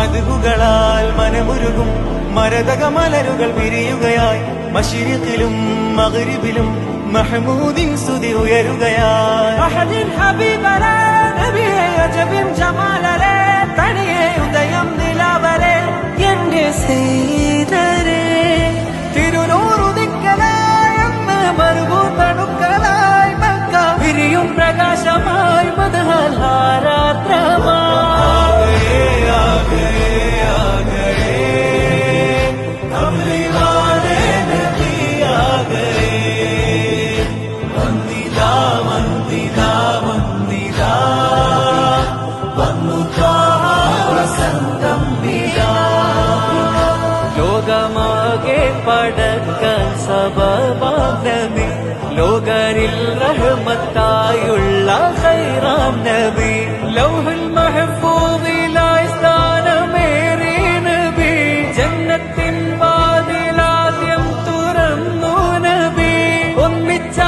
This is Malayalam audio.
മധുകളാൽ മനമുരുകും മരതക മലരുകൾ വിരിയുകയായി മശരിഖിലും മഗ്രിബിലും മഹ്മൂദിൻ സ്തുതി ഉയരുകയായി അഹദിൻ ഹബീബരേ നബിയേ അജബിൻ ജമാലരേ തനിയെ ഉദയം നിലാവരേ എന്റെ സീതരേ തിരുനൂറുദിക്കലായി അന്ന് മറുകൂട്ടണുക്കളായി മക്ക വിരിയും പ്രകാശമായി മധുഹാരാത്രമായി ലോകമാകെ പടക്കാൻ സബബാനബി ലോകരിൽ റഹ്മത്തായുള്ള ഖൈറാം നബി ലൗഹുൽ മഹ്ഫൂദിലായി സ്ഥാനമേറി നബി ജന്നത്തിൻ വാതിലാദ്യം തുറന്നു നബി ഒന്നിച്ച